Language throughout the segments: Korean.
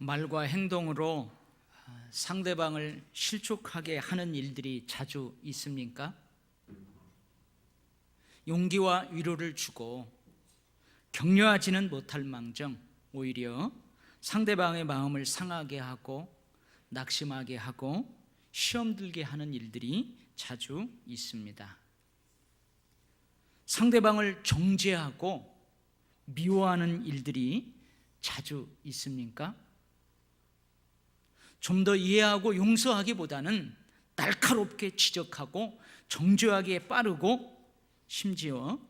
말과 행동으로 상대방을 실족하게 하는 일들이 자주 있습니까? 용기와 위로를 주고 격려하지는 못할 망정 오히려 상대방의 마음을 상하게 하고 낙심하게 하고 시험 들게 하는 일들이 자주 있습니다. 상대방을 정죄하고 미워하는 일들이 자주 있습니까? 좀 더 이해하고 용서하기보다는 날카롭게 지적하고 정죄하기에 빠르고 심지어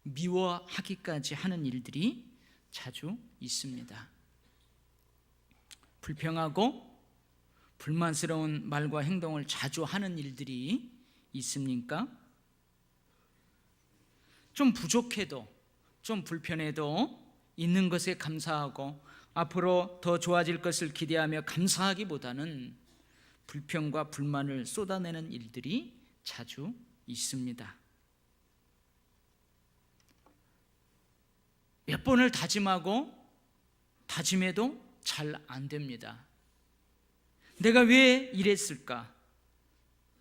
미워하기까지 하는 일들이 자주 있습니다. 불평하고 불만스러운 말과 행동을 자주 하는 일들이 있습니까? 좀 부족해도 좀 불편해도 있는 것에 감사하고 앞으로 더 좋아질 것을 기대하며 감사하기보다는 불평과 불만을 쏟아내는 일들이 자주 있습니다. 몇 번을 다짐하고 다짐해도 잘 안 됩니다. 내가 왜 이랬을까?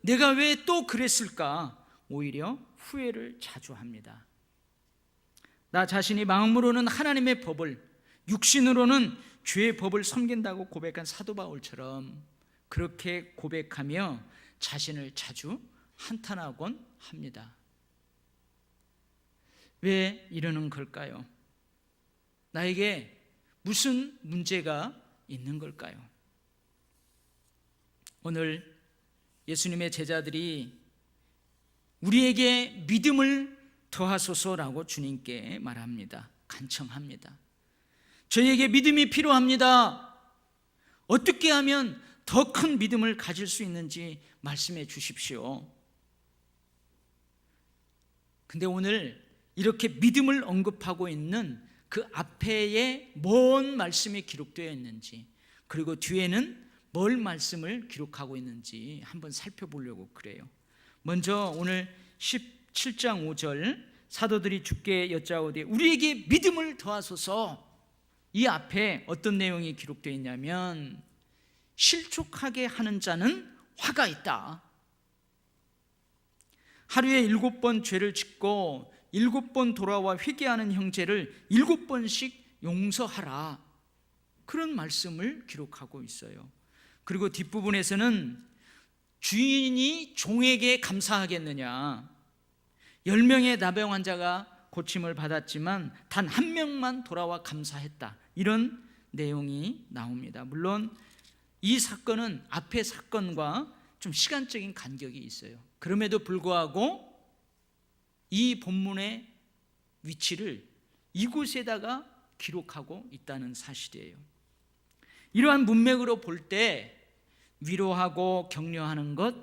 내가 왜 또 그랬을까? 오히려 후회를 자주 합니다. 나 자신이 마음으로는 하나님의 법을, 육신으로는 죄의 법을 섬긴다고 고백한 사도 바울처럼 그렇게 고백하며 자신을 자주 한탄하곤 합니다. 왜 이러는 걸까요? 나에게 무슨 문제가 있는 걸까요? 오늘 예수님의 제자들이 우리에게 믿음을 더하소서라고 주님께 말합니다. 간청합니다. 저희에게 믿음이 필요합니다. 어떻게 하면 더 큰 믿음을 가질 수 있는지 말씀해 주십시오. 근데 오늘 이렇게 믿음을 언급하고 있는 그 앞에에 뭔 말씀이 기록되어 있는지, 그리고 뒤에는 뭘 말씀을 기록하고 있는지 한번 살펴보려고 그래요. 먼저 오늘 17장 5절 사도들이 주께 여짜오되 우리에게 믿음을 더하소서. 이 앞에 어떤 내용이 기록되어 있냐면 실족하게 하는 자는 화가 있다. 하루에 7번 죄를 짓고 7번 돌아와 회개하는 형제를 7번씩 용서하라. 그런 말씀을 기록하고 있어요. 그리고 뒷부분에서는 주인이 종에게 감사하겠느냐, 10명의 나병 환자가 고침을 받았지만 단 1명만 돌아와 감사했다, 이런 내용이 나옵니다. 물론 이 사건은 앞의 사건과 좀 시간적인 간격이 있어요. 그럼에도 불구하고 이 본문의 위치를 이곳에다가 기록하고 있다는 사실이에요. 이러한 문맥으로 볼 때 위로하고 격려하는 것,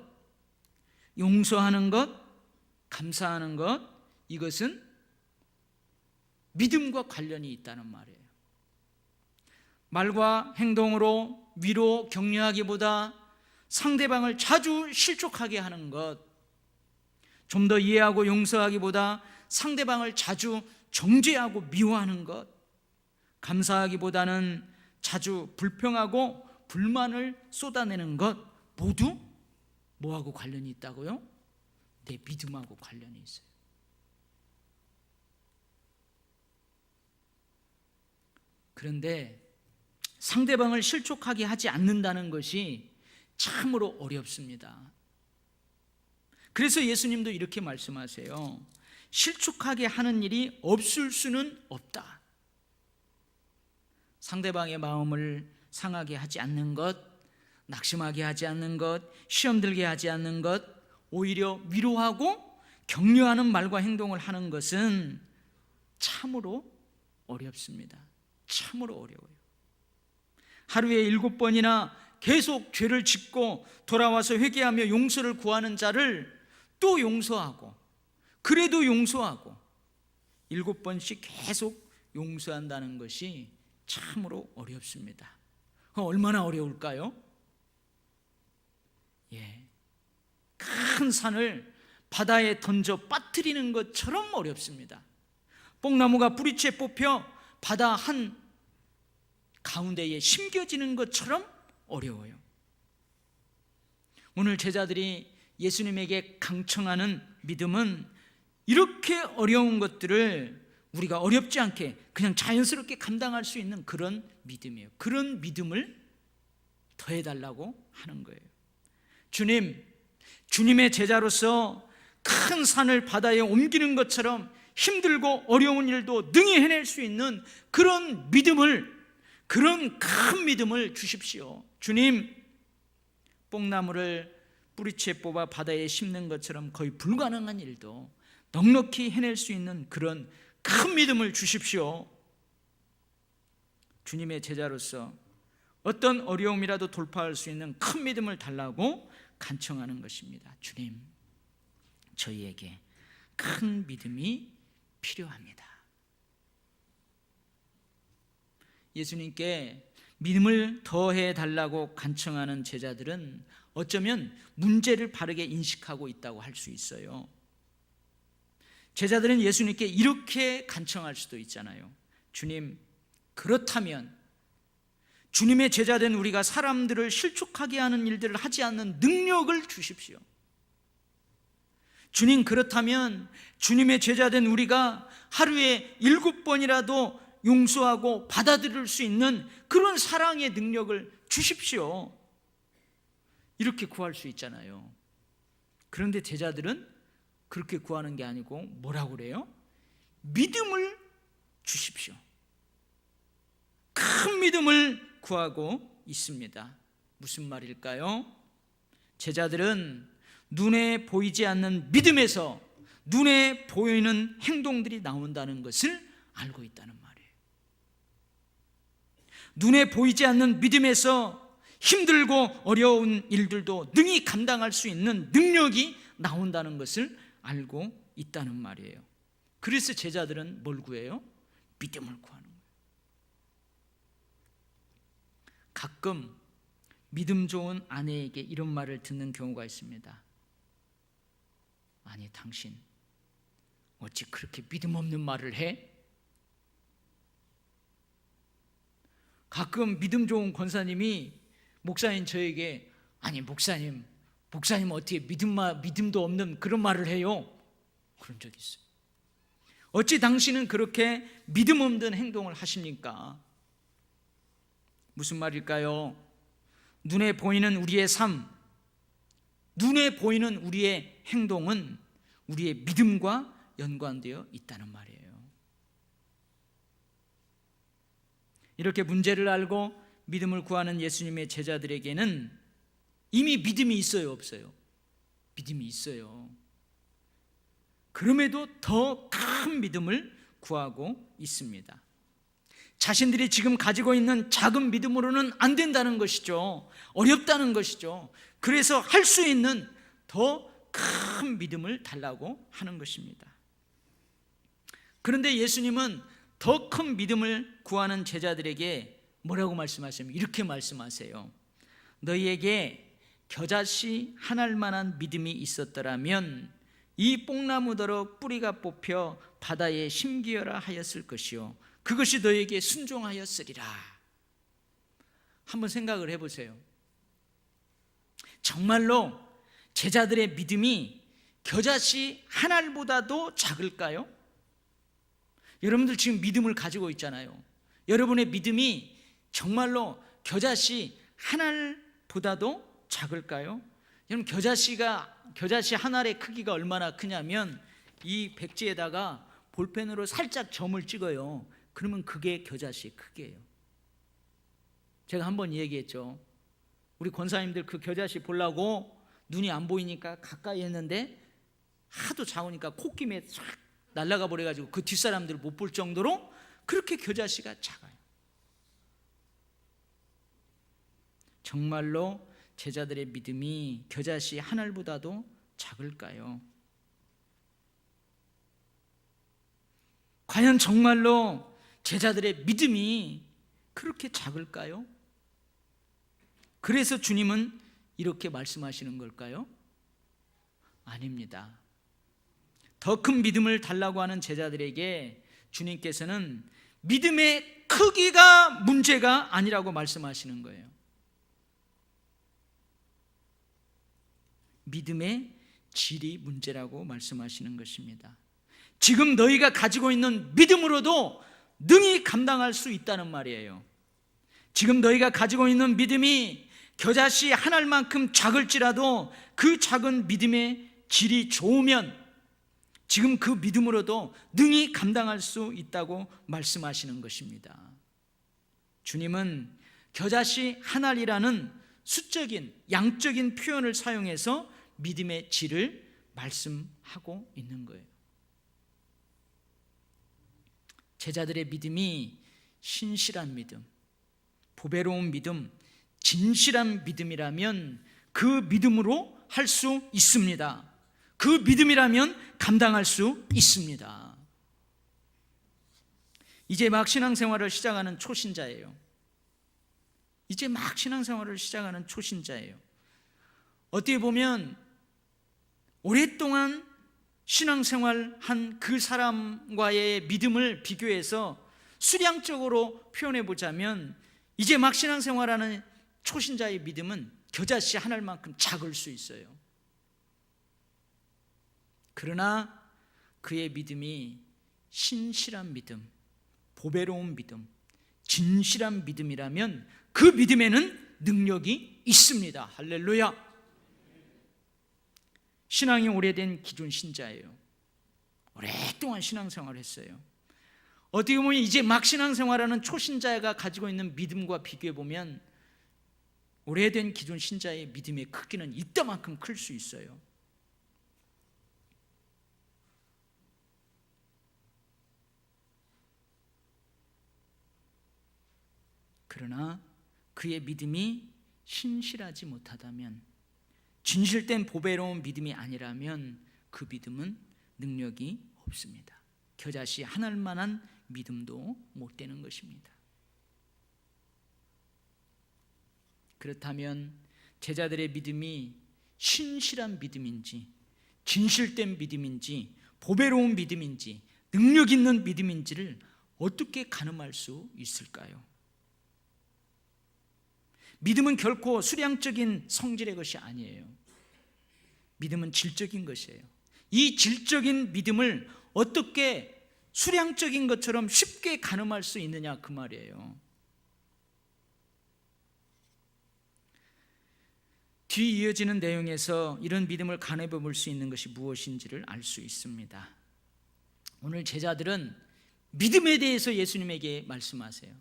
용서하는 것, 감사하는 것, 이것은 믿음과 관련이 있다는 말이에요. 말과 행동으로 위로 격려하기보다 상대방을 자주 실족하게 하는 것, 좀 더 이해하고 용서하기보다 상대방을 자주 정죄하고 미워하는 것, 감사하기보다는 자주 불평하고 불만을 쏟아내는 것, 모두 뭐하고 관련이 있다고요? 내 믿음하고 관련이 있어요. 그런데 상대방을 실족하게 하지 않는다는 것이 참으로 어렵습니다. 그래서 예수님도 이렇게 말씀하세요. 실족하게 하는 일이 없을 수는 없다. 상대방의 마음을 상하게 하지 않는 것, 낙심하게 하지 않는 것, 시험 들게 하지 않는 것, 오히려 위로하고 격려하는 말과 행동을 하는 것은 참으로 어렵습니다. 참으로 어려워요. 하루에 7번이나 계속 죄를 짓고 돌아와서 회개하며 용서를 구하는 자를 또 용서하고, 그래도 용서하고 7번씩 계속 용서한다는 것이 참으로 어렵습니다. 얼마나 어려울까요? 큰 산을 바다에 던져 빠뜨리는 것처럼 어렵습니다. 뽕나무가 뿌리채 뽑혀 바다 한 가운데에 심겨지는 것처럼 어려워요. 오늘 제자들이 예수님에게 강청하는 믿음은 이렇게 어려운 것들을 우리가 어렵지 않게 그냥 자연스럽게 감당할 수 있는 그런 믿음이에요. 그런 믿음을 더해달라고 하는 거예요. 주님의 제자로서 큰 산을 바다에 옮기는 것처럼 힘들고 어려운 일도 능히 해낼 수 있는 그런 믿음을, 그런 큰 믿음을 주십시오. 주님, 뽕나무를 뿌리채 뽑아 바다에 심는 것처럼 거의 불가능한 일도 넉넉히 해낼 수 있는 그런 큰 믿음을 주십시오. 주님의 제자로서 어떤 어려움이라도 돌파할 수 있는 큰 믿음을 달라고 간청하는 것입니다. 주님, 저희에게 큰 믿음이 필요합니다. 예수님께 믿음을 더해 달라고 간청하는 제자들은 어쩌면 문제를 바르게 인식하고 있다고 할 수 있어요. 제자들은 예수님께 이렇게 간청할 수도 있잖아요. 주님, 그렇다면 주님의 제자된 우리가 사람들을 실족하게 하는 일들을 하지 않는 능력을 주십시오. 주님, 그렇다면 주님의 제자된 우리가 하루에 7번이라도 용서하고 받아들일 수 있는 그런 사랑의 능력을 주십시오. 이렇게 구할 수 있잖아요. 그런데 제자들은 그렇게 구하는 게 아니고 뭐라고 그래요? 믿음을 주십시오. 큰 믿음을 구하고 있습니다. 무슨 말일까요? 제자들은 눈에 보이지 않는 믿음에서 눈에 보이는 행동들이 나온다는 것을 알고 있다는 말이에요. 눈에 보이지 않는 믿음에서 힘들고 어려운 일들도 능히 감당할 수 있는 능력이 나온다는 것을 알고 있다는 말이에요. 그래서 제자들은 뭘 구해요? 믿음을 구하는 거예요. 가끔 믿음 좋은 아내에게 이런 말을 듣는 경우가 있습니다. 아니, 당신 어찌 그렇게 믿음 없는 말을 해? 가끔 믿음 좋은 권사님이 목사님 저에게, 아니 목사님 어떻게 믿음도 없는 그런 말을 해요? 그런 적이 있어요. 어찌 당신은 그렇게 믿음 없는 행동을 하십니까? 무슨 말일까요? 눈에 보이는 우리의 삶, 눈에 보이는 우리의 행동은 우리의 믿음과 연관되어 있다는 말이에요. 이렇게 문제를 알고 믿음을 구하는 예수님의 제자들에게는 이미 믿음이 있어요, 없어요? 믿음이 있어요. 그럼에도 더 큰 믿음을 구하고 있습니다. 자신들이 지금 가지고 있는 작은 믿음으로는 안 된다는 것이죠. 어렵다는 것이죠. 그래서 할 수 있는 더 큰 믿음을 달라고 하는 것입니다. 그런데 예수님은 더 큰 믿음을 구하는 제자들에게 뭐라고 말씀하시냐면 이렇게 말씀하세요. 너희에게 겨자씨 한 알만한 믿음이 있었더라면 이 뽕나무더러 뿌리가 뽑혀 바다에 심기어라 하였을 것이요 그것이 너희에게 순종하였으리라. 한번 생각을 해보세요. 정말로 제자들의 믿음이 겨자씨 한 알보다도 작을까요? 여러분들 지금 믿음을 가지고 있잖아요. 여러분의 믿음이 정말로 겨자씨 한 알보다도 작을까요? 여러분, 겨자씨 한 알의 크기가 얼마나 크냐면 이 백지에다가 볼펜으로 살짝 점을 찍어요. 그러면 그게 겨자씨 크기예요. 제가 한번 얘기했죠. 우리 권사님들 그 겨자씨 보려고 눈이 안 보이니까 가까이 했는데 하도 작으니까 콧김에 싹 날아가 버려가지고 그 뒷사람들 못 볼 정도로 그렇게 겨자씨가 작아요. 정말로 제자들의 믿음이 겨자씨 한 알보다도 작을까요? 과연 정말로 제자들의 믿음이 그렇게 작을까요? 그래서 주님은 이렇게 말씀하시는 걸까요? 아닙니다. 더 큰 믿음을 달라고 하는 제자들에게 주님께서는 믿음의 크기가 문제가 아니라고 말씀하시는 거예요. 믿음의 질이 문제라고 말씀하시는 것입니다. 지금 너희가 가지고 있는 믿음으로도 능히 감당할 수 있다는 말이에요. 지금 너희가 가지고 있는 믿음이 겨자씨 한 알만큼 작을지라도 그 작은 믿음의 질이 좋으면 지금 그 믿음으로도 능히 감당할 수 있다고 말씀하시는 것입니다. 주님은 겨자씨 한 알이라는 수적인 양적인 표현을 사용해서 믿음의 질을 말씀하고 있는 거예요. 제자들의 믿음이 신실한 믿음, 보배로운 믿음, 진실한 믿음이라면 그 믿음으로 할 수 있습니다. 그 믿음이라면 감당할 수 있습니다. 이제 막 신앙생활을 시작하는 초신자예요. 이제 막 신앙생활을 시작하는 초신자예요. 어떻게 보면 오랫동안 신앙생활한 그 사람과의 믿음을 비교해서 수량적으로 표현해 보자면 이제 막 신앙생활하는 초신자의 믿음은 겨자씨 한 알만큼 작을 수 있어요. 그러나 그의 믿음이 신실한 믿음, 보배로운 믿음, 진실한 믿음이라면 그 믿음에는 능력이 있습니다. 할렐루야. 신앙이 오래된 기존 신자예요. 오랫동안 신앙생활을 했어요. 어떻게 보면 이제 막 신앙생활하는 초신자가 가지고 있는 믿음과 비교해 보면 오래된 기존 신자의 믿음의 크기는 이따만큼 클 수 있어요. 그러나 그의 믿음이 신실하지 못하다면, 진실된 보배로운 믿음이 아니라면 그 믿음은 능력이 없습니다. 겨자씨 한 알만한 믿음도 못 되는 것입니다. 그렇다면 제자들의 믿음이 신실한 믿음인지, 진실된 믿음인지, 보배로운 믿음인지, 능력 있는 믿음인지를 어떻게 가늠할 수 있을까요? 믿음은 결코 수량적인 성질의 것이 아니에요. 믿음은 질적인 것이에요. 이 질적인 믿음을 어떻게 수량적인 것처럼 쉽게 가늠할 수 있느냐 그 말이에요. 뒤 이어지는 내용에서 이런 믿음을 가늠해 볼 수 있는 것이 무엇인지를 알 수 있습니다. 오늘 제자들은 믿음에 대해서 예수님에게 말씀하세요.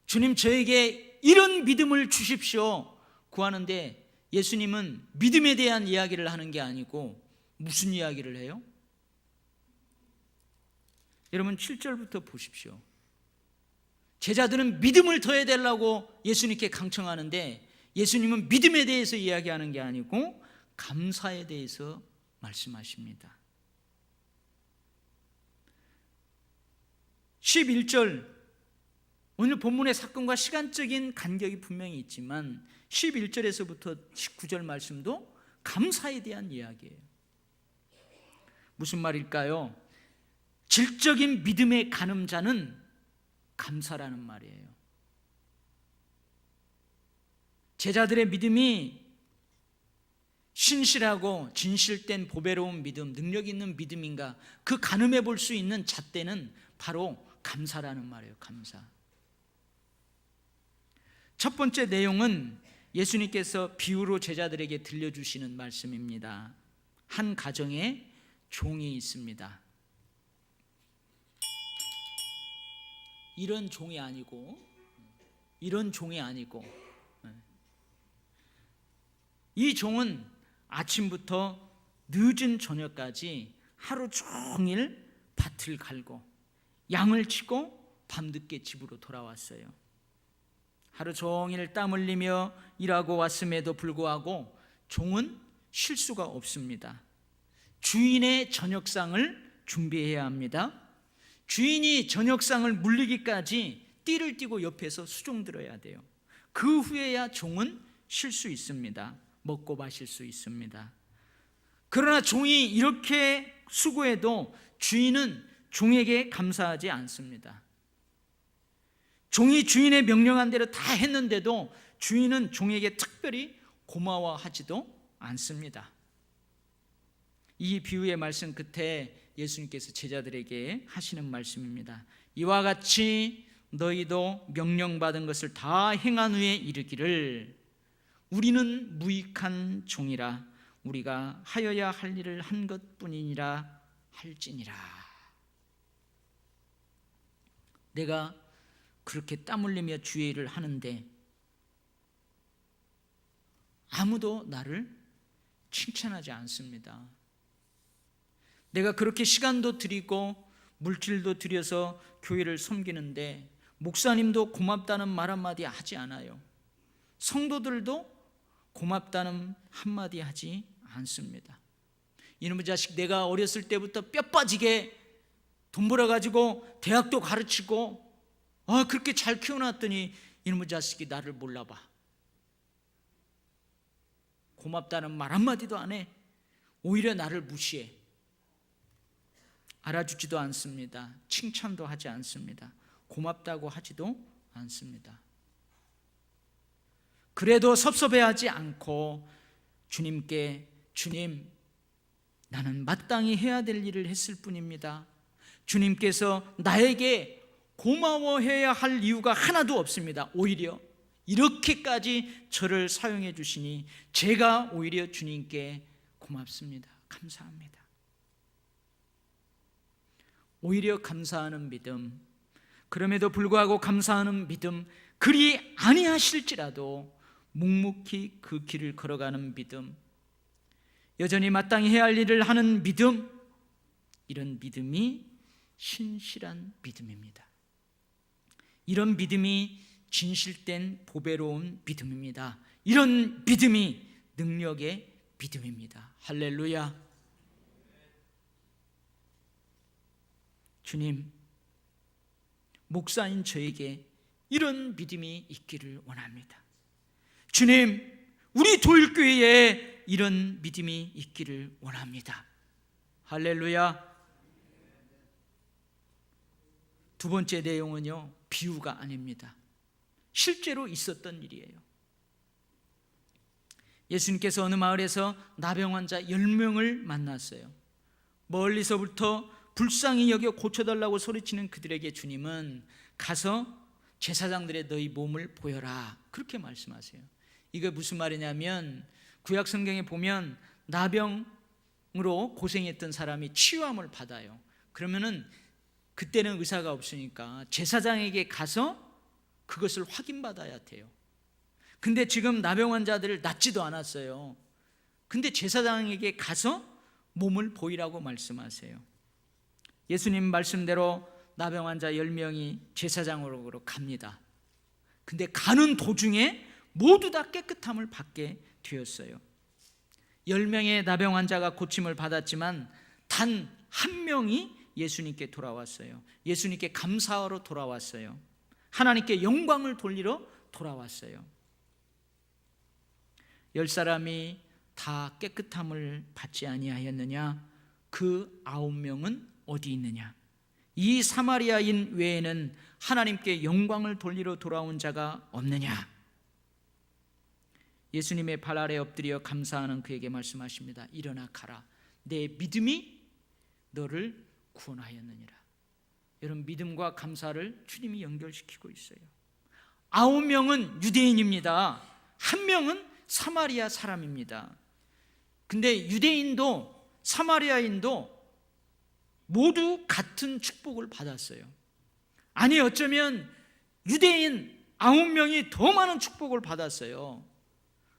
주님, 저에게 이런 믿음을 주십시오 구하는데 예수님은 믿음에 대한 이야기를 하는 게 아니고 무슨 이야기를 해요? 여러분 7절부터 보십시오. 제자들은 믿음을 더해야 되려고 예수님께 강청하는데 예수님은 믿음에 대해서 이야기하는 게 아니고 감사에 대해서 말씀하십니다. 11절, 오늘 본문의 사건과 시간적인 간격이 분명히 있지만 11절에서부터 19절 말씀도 감사에 대한 이야기예요. 무슨 말일까요? 질적인 믿음의 가늠자는 감사라는 말이에요. 제자들의 믿음이 신실하고 진실된 보배로운 믿음, 능력 있는 믿음인가, 그 가늠해 볼 수 있는 잣대는 바로 감사라는 말이에요. 감사. 첫 번째 내용은 예수님께서 비유로 제자들에게 들려주시는 말씀입니다. 한 가정에 종이 있습니다. 이런 종이 아니고 이 종은 아침부터 늦은 저녁까지 하루 종일 밭을 갈고 양을 치고 밤늦게 집으로 돌아왔어요. 하루 종일 땀 흘리며 일하고 왔음에도 불구하고 종은 쉴 수가 없습니다. 주인의 저녁상을 준비해야 합니다. 주인이 저녁상을 물리기까지 띠를 띠고 옆에서 수종들어야 돼요. 그 후에야 종은 쉴 수 있습니다. 먹고 마실 수 있습니다. 그러나 종이 이렇게 수고해도 주인은 종에게 감사하지 않습니다. 종이 주인의 명령한 대로 다 했는데도 주인은 종에게 특별히 고마워하지도 않습니다. 이 비유의 말씀 끝에 예수님께서 제자들에게 하시는 말씀입니다. 이와 같이 너희도 명령받은 것을 다 행한 후에 이르기를 우리는 무익한 종이라 우리가 하여야 할 일을 한 것뿐이니라 할지니라. 내가 그렇게 땀 흘리며 주의 일을 하는데 아무도 나를 칭찬하지 않습니다. 내가 그렇게 시간도 들이고 물질도 들여서 교회를 섬기는데 목사님도 고맙다는 말 한마디 하지 않아요. 성도들도 고맙다는 한마디 하지 않습니다. 이놈의 자식, 내가 어렸을 때부터 뼈 빠지게 돈 벌어가지고 대학도 가르치고 그렇게 잘 키워놨더니 이놈의 자식이 나를 몰라봐. 고맙다는 말 한마디도 안 해. 오히려 나를 무시해. 알아주지도 않습니다. 칭찬도 하지 않습니다. 고맙다고 하지도 않습니다. 그래도 섭섭해하지 않고 주님께, 주님, 나는 마땅히 해야 될 일을 했을 뿐입니다. 주님께서 나에게 고마워해야 할 이유가 하나도 없습니다. 오히려 이렇게까지 저를 사용해 주시니 제가 오히려 주님께 고맙습니다. 감사합니다. 오히려 감사하는 믿음, 그럼에도 불구하고 감사하는 믿음, 그리 아니하실지라도 묵묵히 그 길을 걸어가는 믿음, 여전히 마땅히 해야 할 일을 하는 믿음, 이런 믿음이 신실한 믿음입니다. 이런 믿음이 진실된 보배로운 믿음입니다. 이런 믿음이 능력의 믿음입니다. 할렐루야. 주님, 목사인 저에게 이런 믿음이 있기를 원합니다. 주님, 우리 도일교회에 이런 믿음이 있기를 원합니다. 할렐루야. 두 번째 내용은요, 비유가 아닙니다. 실제로 있었던 일이에요. 예수님께서 어느 마을에서 나병 환자 10명을 만났어요. 멀리서부터 불쌍히 여겨 고쳐달라고 소리치는 그들에게 주님은 가서 제사장들의 너희 몸을 보여라, 그렇게 말씀하세요. 이게 무슨 말이냐면 구약 성경에 보면 나병으로 고생했던 사람이 치유함을 받아요. 그러면은 그때는 의사가 없으니까 제사장에게 가서 그것을 확인받아야 돼요. 근데 지금 나병 환자들을 낫지도 않았어요. 근데 제사장에게 가서 몸을 보이라고 말씀하세요. 예수님 말씀대로 나병 환자 10명이 제사장으로 갑니다. 근데 가는 도중에 모두 다 깨끗함을 받게 되었어요. 10명의 나병 환자가 고침을 받았지만 단 한 명이 예수님께 돌아왔어요. 예수님께 감사하러 돌아왔어요. 하나님께 영광을 돌리러 돌아왔어요. 10사람이 다 깨끗함을 받지 아니하였느냐? 그 9명은 어디 있느냐? 이 사마리아인 외에는 하나님께 영광을 돌리러 돌아온 자가 없느냐? 예수님의 발 아래 엎드려 감사하는 그에게 말씀하십니다. 일어나 가라. 내 믿음이 너를 구원하였느니라. 여러분, 믿음과 감사를 주님이 연결시키고 있어요. 9명은 유대인입니다. 1명은 사마리아 사람입니다. 근데 유대인도 사마리아인도 모두 같은 축복을 받았어요. 아니, 어쩌면 유대인 9명이 더 많은 축복을 받았어요.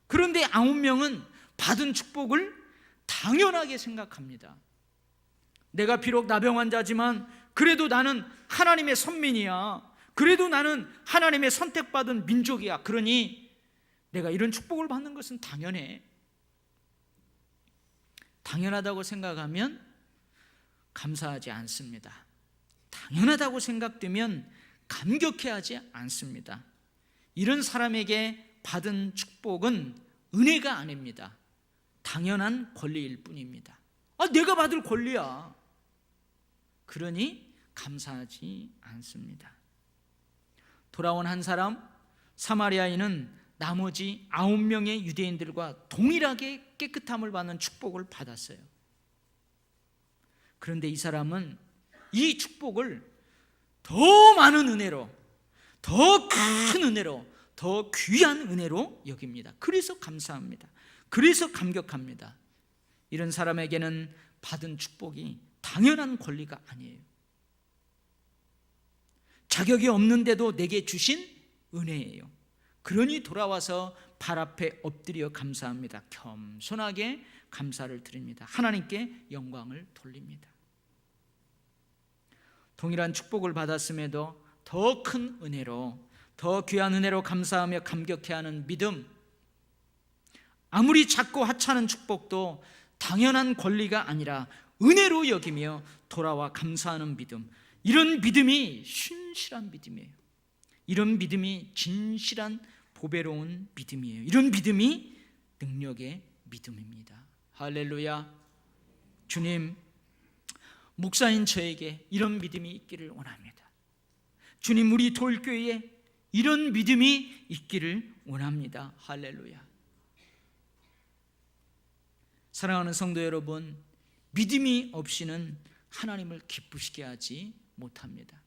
그런데 9명은 받은 축복을 당연하게 생각합니다. 내가 비록 나병 환자지만 그래도 나는 하나님의 선민이야. 그래도 나는 하나님의 선택받은 민족이야. 그러니 내가 이런 축복을 받는 것은 당연해. 당연하다고 생각하면 감사하지 않습니다. 당연하다고 생각되면 감격해하지 않습니다. 이런 사람에게 받은 축복은 은혜가 아닙니다. 당연한 권리일 뿐입니다. 내가 받을 권리야. 그러니 감사하지 않습니다. 돌아온 한 사람 사마리아인은 나머지 9명의 유대인들과 동일하게 깨끗함을 받는 축복을 받았어요. 그런데 이 사람은 이 축복을 더 많은 은혜로, 더 큰 은혜로, 더 귀한 은혜로 여깁니다. 그래서 감사합니다. 그래서 감격합니다. 이런 사람에게는 받은 축복이 당연한 권리가 아니에요. 자격이 없는데도 내게 주신 은혜예요. 그러니 돌아와서 발 앞에 엎드려 감사합니다. 겸손하게 감사를 드립니다. 하나님께 영광을 돌립니다. 동일한 축복을 받았음에도 더 큰 은혜로, 더 귀한 은혜로 감사하며 감격해하는 믿음, 아무리 작고 하찮은 축복도 당연한 권리가 아니라 은혜로 여기며 돌아와 감사하는 믿음, 이런 믿음이 신실한 믿음이에요. 이런 믿음이 진실한 보배로운 믿음이에요. 이런 믿음이 능력의 믿음입니다. 할렐루야. 주님, 목사인 저에게 이런 믿음이 있기를 원합니다. 주님, 우리 돌교회에 이런 믿음이 있기를 원합니다. 할렐루야. 사랑하는 성도 여러분, 믿음이 없이는 하나님을 기쁘시게 하지 못합니다.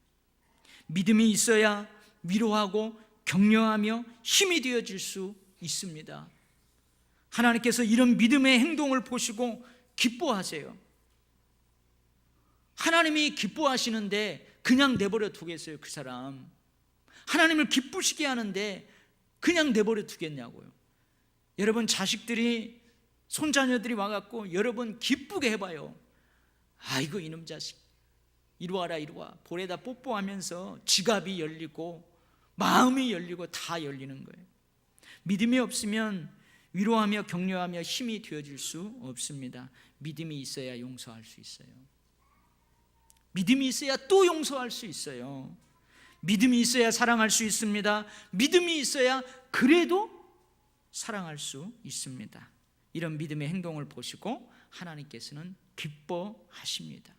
믿음이 있어야 위로하고 격려하며 힘이 되어질 수 있습니다. 하나님께서 이런 믿음의 행동을 보시고 기뻐하세요. 하나님이 기뻐하시는데 그냥 내버려 두겠어요? 그 사람 하나님을 기쁘시게 하는데 그냥 내버려 두겠냐고요. 여러분, 자식들이, 손자녀들이 와갖고 여러분 기쁘게 해봐요. 아이고 이놈 자식, 이리 와라 이리 와. 볼에다 뽀뽀하면서 지갑이 열리고 마음이 열리고 다 열리는 거예요. 믿음이 없으면 위로하며 격려하며 힘이 되어질 수 없습니다. 믿음이 있어야 용서할 수 있어요. 믿음이 있어야 또 용서할 수 있어요. 믿음이 있어야 사랑할 수 있습니다. 믿음이 있어야 그래도 사랑할 수 있습니다. 이런 믿음의 행동을 보시고 하나님께서는 기뻐하십니다.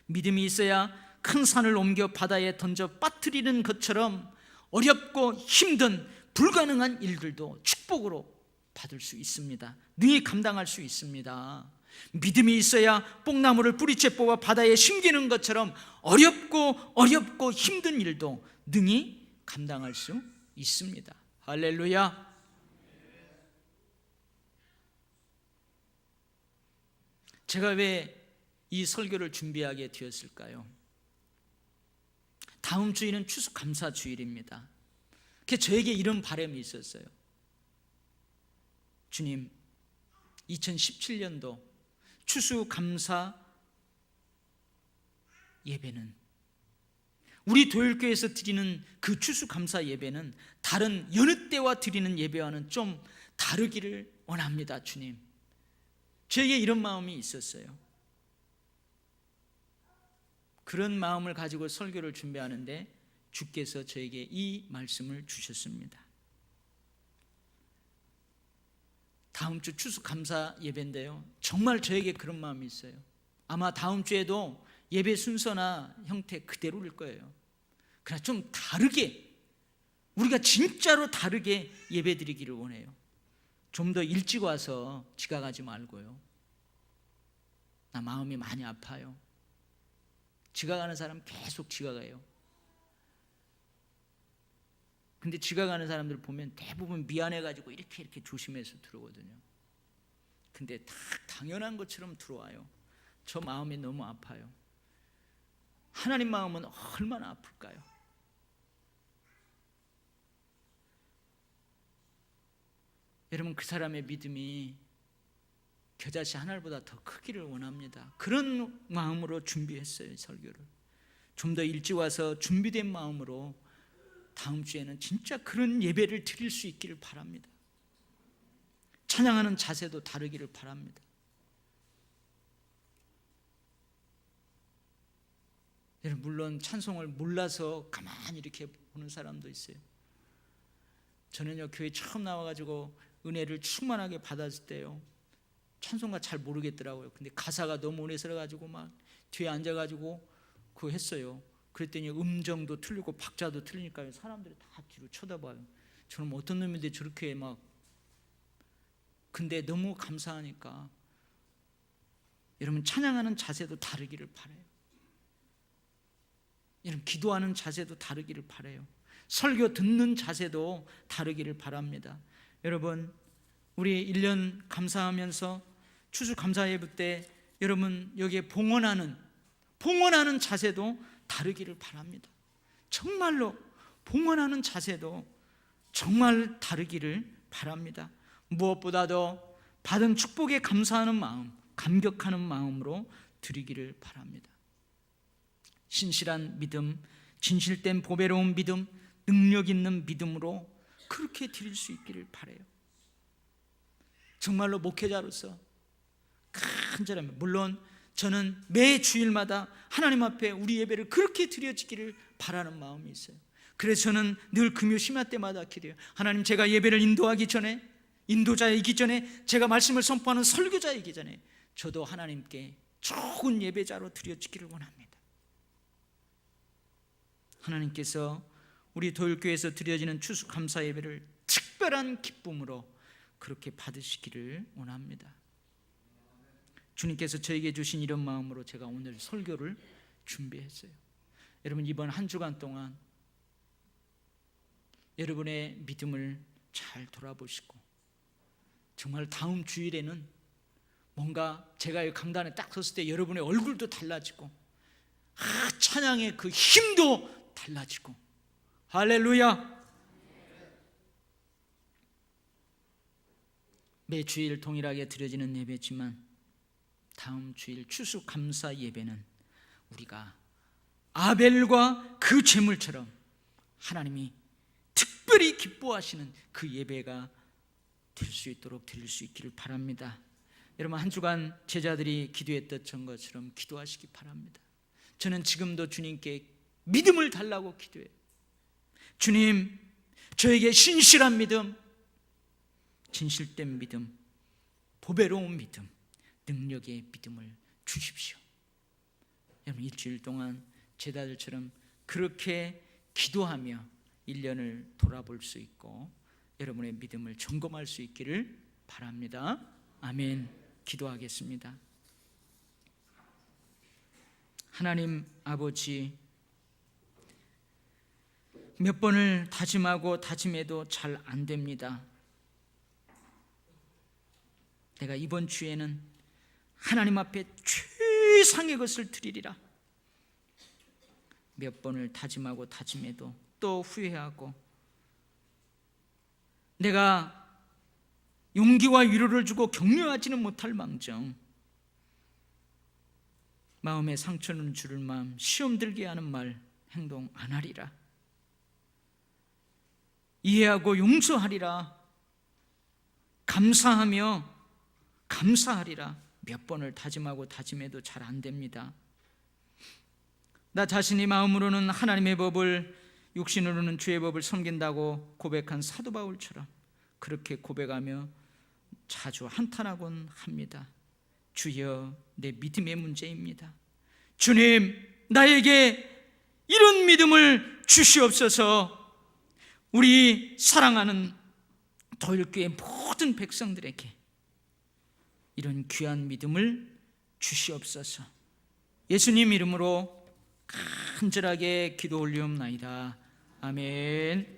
믿음이 있어야 큰 산을 옮겨 바다에 던져 빠뜨리는 것처럼 어렵고 힘든 불가능한 일들도 축복으로 받을 수 있습니다. 능히 감당할 수 있습니다. 믿음이 있어야 뽕나무를 뿌리채 뽑아 바다에 심기는 것처럼 어렵고 힘든 일도 능히 감당할 수 있습니다. 할렐루야. 제가 왜 이 설교를 준비하게 되었을까요? 다음 주일은 추수감사 주일입니다. 그래서 저에게 이런 바람이 있었어요. 주님, 2017년도 추수감사 예배는, 우리 도열교회에서 드리는 그 추수감사 예배는 다른 여느 때와 드리는 예배와는 좀 다르기를 원합니다. 주님, 저에게 이런 마음이 있었어요. 그런 마음을 가지고 설교를 준비하는데 주께서 저에게 이 말씀을 주셨습니다. 다음 주 추수감사 예배인데요, 정말 저에게 그런 마음이 있어요. 아마 다음 주에도 예배 순서나 형태 그대로일 거예요. 그러나 좀 다르게, 우리가 진짜로 다르게 예배 드리기를 원해요. 좀 더 일찍 와서 지각하지 말고요. 나 마음이 많이 아파요. 지각하는 사람 계속 지각해요. 근데 지각하는 사람들 보면 대부분 미안해가지고 이렇게 조심해서 들어오거든요. 근데 다 당연한 것처럼 들어와요. 저 마음이 너무 아파요. 하나님 마음은 얼마나 아플까요? 여러분, 그 사람의 믿음이 겨자씨 하나보다 더 크기를 원합니다. 그런 마음으로 준비했어요, 설교를. 좀 더 일찍 와서 준비된 마음으로 다음 주에는 진짜 그런 예배를 드릴 수 있기를 바랍니다. 찬양하는 자세도 다르기를 바랍니다. 여러분, 물론 찬송을 몰라서 가만히 이렇게 보는 사람도 있어요. 저는요, 교회 처음 나와가지고 은혜를 충만하게 받았을 때요, 찬송가 잘 모르겠더라고요. 근데 가사가 너무 은혜스러워가지고 막 뒤에 앉아가지고 그거 했어요. 그랬더니 음정도 틀리고 박자도 틀리니까 사람들이 다 뒤로 쳐다봐요. 저는 어떤 놈인데 저렇게 막, 근데 너무 감사하니까 여러분 찬양하는 자세도 다르기를 바라요. 여러분 기도하는 자세도 다르기를 바라요. 설교 듣는 자세도 다르기를 바랍니다. 여러분 우리 1년 감사하면서 추수감사 예배 때 여러분 여기에 봉헌하는 자세도 다르기를 바랍니다. 정말로 봉헌하는 자세도 정말 다르기를 바랍니다. 무엇보다도 받은 축복에 감사하는 마음, 감격하는 마음으로 드리기를 바랍니다. 신실한 믿음, 진실된 보배로운 믿음, 능력 있는 믿음으로 그렇게 드릴 수 있기를 바라요. 정말로 목회자로서 간절합니다. 물론 저는 매 주일마다 하나님 앞에 우리 예배를 그렇게 드려지기를 바라는 마음이 있어요. 그래서 저는 늘 금요 심야 때마다 기도해요. 하나님, 제가 예배를 인도하기 전에, 인도자이기 전에, 제가 말씀을 선포하는 설교자이기 전에 저도 하나님께 좋은 예배자로 드려지기를 원합니다. 하나님께서 우리 도율교회에서 드려지는 추수감사 예배를 특별한 기쁨으로 그렇게 받으시기를 원합니다. 주님께서 저에게 주신 이런 마음으로 제가 오늘 설교를 준비했어요. 여러분 이번 한 주간 동안 여러분의 믿음을 잘 돌아보시고 정말 다음 주일에는 뭔가 제가 이 강단에 딱 섰을 때 여러분의 얼굴도 달라지고 찬양의 그 힘도 달라지고, 할렐루야. 매 주일 동일하게 드려지는 예배지만 다음 주일 추수감사 예배는 우리가 아벨과 그 제물처럼 하나님이 특별히 기뻐하시는 그 예배가 될 수 있도록 드릴 수 있기를 바랍니다. 여러분 한 주간 제자들이 기도했던 것처럼 기도하시기 바랍니다. 저는 지금도 주님께 믿음을 달라고 기도해요. 주님, 저에게 신실한 믿음, 진실된 믿음, 보배로운 믿음, 능력의 믿음을 주십시오. 여러분 일주일 동안 제자들처럼 그렇게 기도하며 1년을 돌아볼 수 있고 여러분의 믿음을 점검할 수 있기를 바랍니다. 아멘. 기도하겠습니다. 하나님 아버지, 몇 번을 다짐하고 다짐해도 잘 안 됩니다. 내가 이번 주에는 하나님 앞에 최상의 것을 드리리라. 몇 번을 다짐하고 다짐해도 또 후회하고, 내가 용기와 위로를 주고 격려하지는 못할 망정 마음에 상처는 주를 마음, 시험 들게 하는 말, 행동 안 하리라. 이해하고 용서하리라. 감사하며 감사하리라. 몇 번을 다짐하고 다짐해도 잘 안 됩니다. 나 자신이 마음으로는 하나님의 법을, 육신으로는 주의 법을 섬긴다고 고백한 사도 바울처럼 그렇게 고백하며 자주 한탄하곤 합니다. 주여, 내 믿음의 문제입니다. 주님, 나에게 이런 믿음을 주시옵소서. 우리 사랑하는 도율교회 모든 백성들에게 이런 귀한 믿음을 주시옵소서. 예수님 이름으로 간절하게 기도 올리옵나이다. 아멘.